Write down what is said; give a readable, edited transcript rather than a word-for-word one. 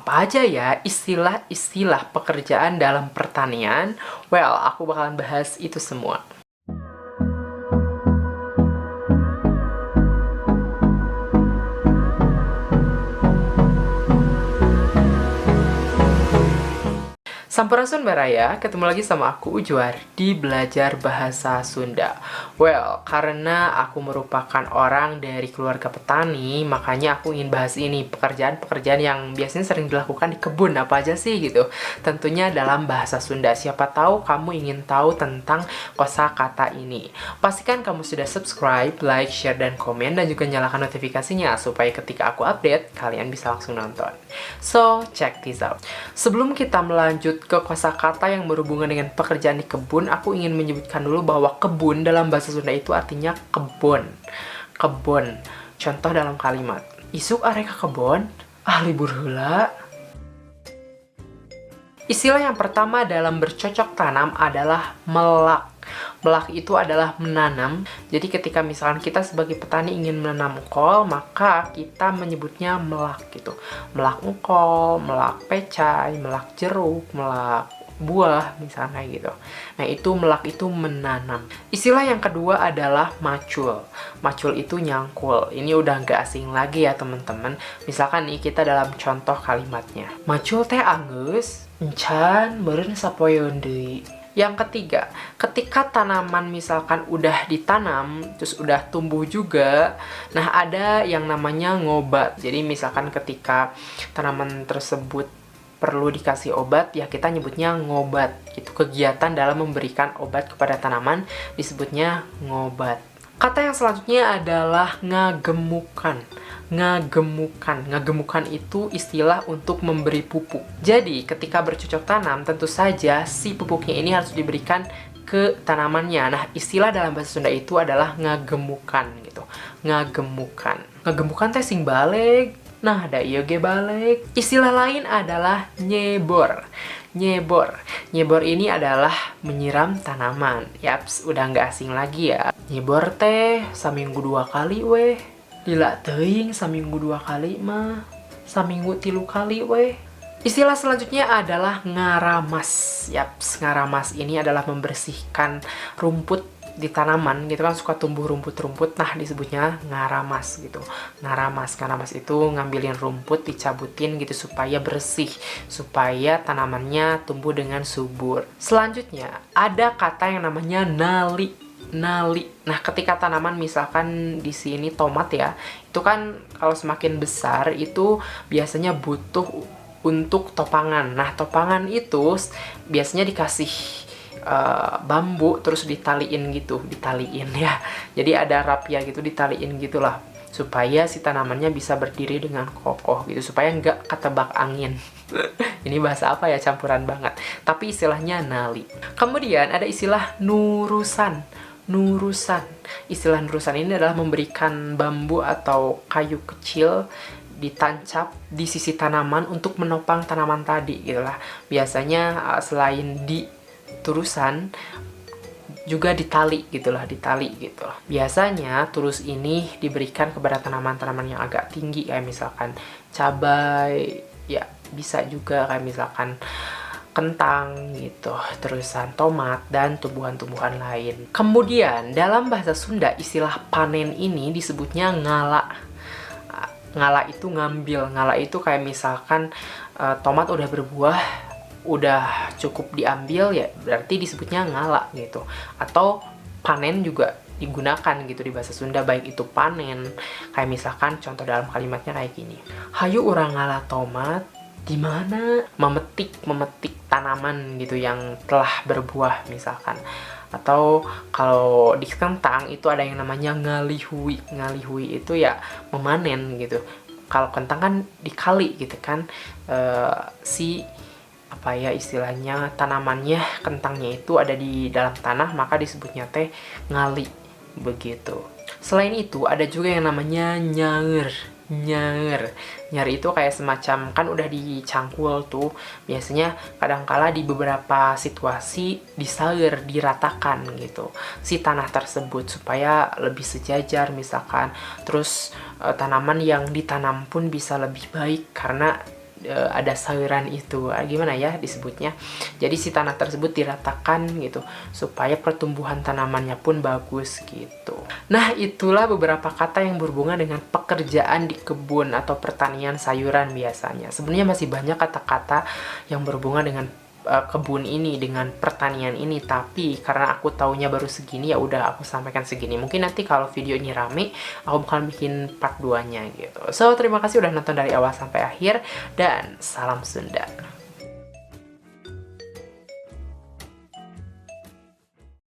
Apa aja ya istilah-istilah pekerjaan dalam pertanian? Well, aku bakalan bahas itu semua. Sampurasun Baraya, ketemu lagi sama aku Ujuar di Belajar Bahasa Sunda. Well, karena aku merupakan orang dari keluarga petani, makanya aku ingin bahas ini, pekerjaan-pekerjaan yang biasanya sering dilakukan di kebun, apa aja sih gitu. Tentunya dalam bahasa Sunda, siapa tahu kamu ingin tahu tentang kosakata ini. Pastikan kamu sudah subscribe, like, share, dan komen, dan juga nyalakan notifikasinya, supaya ketika aku update, kalian bisa langsung nonton. So, check this out. Sebelum kita melanjut ke kosakata yang berhubungan dengan pekerjaan di kebun, aku ingin menyebutkan dulu bahwa kebun dalam bahasa Sunda itu artinya kebun. Kebun. Contoh dalam kalimat. Isuk areka kebun, libur heula. Istilah yang pertama dalam bercocok tanam adalah melak. Melak itu adalah menanam. Jadi ketika misalkan kita sebagai petani ingin menanam engkol, maka kita menyebutnya melak gitu. Melak engkol, melak pecai, melak jeruk, melak buah, misalnya kayak gitu. Nah, itu melak itu menanam. Istilah yang kedua adalah macul. Macul itu nyangkul. Ini udah nggak asing lagi ya, teman-teman. Misalkan nih kita dalam contoh kalimatnya. Macul teh anggeus, encan meureun sapoeun deui. Yang ketiga, ketika tanaman misalkan udah ditanam, terus udah tumbuh juga, nah ada yang namanya ngobat. Jadi misalkan ketika tanaman tersebut perlu dikasih obat, ya kita nyebutnya ngobat. Itu kegiatan dalam memberikan obat kepada tanaman, disebutnya ngobat. Kata yang selanjutnya adalah ngagemukan. Ngagemukan itu istilah untuk memberi pupuk. Jadi ketika bercocok tanam, tentu saja si pupuknya ini harus diberikan ke tanamannya. Nah, istilah dalam bahasa Sunda itu adalah ngagemukan gitu. Ngagemukan teh sing balik. Nah, ada ieu ge balik. Istilah lain adalah nyebor. Nyebor ini adalah menyiram tanaman. Yaps, udah nggak asing lagi ya. Nyebor teh saminggu 2 kali weh. Lila teuing saminggu 2 kali mah. Saminggu 3 kali weh. Istilah selanjutnya adalah ngaramas. Yaps, ngaramas ini adalah membersihkan rumput di tanaman gitu kan, suka tumbuh rumput-rumput. Nah, disebutnya ngaramas gitu. Ngaramas itu ngambilin rumput, dicabutin gitu supaya bersih, supaya tanamannya tumbuh dengan subur. Selanjutnya ada kata yang namanya nali. Nah, ketika tanaman misalkan di sini tomat ya, itu kan kalau semakin besar itu biasanya butuh untuk topangan. Nah, topangan itu biasanya dikasih bambu terus ditaliin ya. Jadi ada rapia gitu, ditaliin gitulah supaya si tanamannya bisa berdiri dengan kokoh gitu, supaya nggak ketebak angin. Ini bahasa apa ya, campuran banget. Tapi istilahnya nali. Kemudian ada istilah nurusan. Istilah nurusan ini adalah memberikan bambu atau kayu kecil ditancap di sisi tanaman untuk menopang tanaman tadi gitulah. Biasanya selain di turusan juga ditali gitu. Biasanya turus ini diberikan kepada tanaman-tanaman yang agak tinggi, kayak misalkan cabai, ya bisa juga kayak misalkan kentang gitu, terusan tomat dan tumbuhan-tumbuhan lain. Kemudian dalam bahasa Sunda istilah panen ini disebutnya ngala. Ngala itu ngambil. Ngala itu kayak misalkan tomat udah berbuah, udah cukup diambil, ya berarti disebutnya ngala gitu. Atau panen juga digunakan gitu di bahasa Sunda, baik itu panen kayak misalkan contoh dalam kalimatnya kayak gini. Hayu urang ngala tomat di mana, memetik tanaman gitu yang telah berbuah misalkan. Atau kalau di kentang itu ada yang namanya ngalihui itu ya memanen gitu. Kalau kentang kan dikali gitu kan, apa ya istilahnya, tanamannya, kentangnya itu ada di dalam tanah, maka disebutnya teh ngali begitu. Selain itu ada juga yang namanya nyanger. Itu kayak semacam, kan udah dicangkul tuh, biasanya kadangkala di beberapa situasi disaur, diratakan gitu si tanah tersebut supaya lebih sejajar misalkan. Terus tanaman yang ditanam pun bisa lebih baik karena ada sayuran itu, gimana ya disebutnya. Jadi si tanah tersebut diratakan gitu supaya pertumbuhan tanamannya pun bagus gitu. Nah, itulah beberapa kata yang berhubungan dengan pekerjaan di kebun atau pertanian sayuran biasanya. Sebenarnya masih banyak kata-kata yang berhubungan dengan kebun ini, dengan pertanian ini, tapi karena aku taunya baru segini, ya udah aku sampaikan segini. Mungkin nanti kalau video ini rame, aku bakal bikin part 2-nya gitu. So, terima kasih udah nonton dari awal sampai akhir, dan salam Sunda.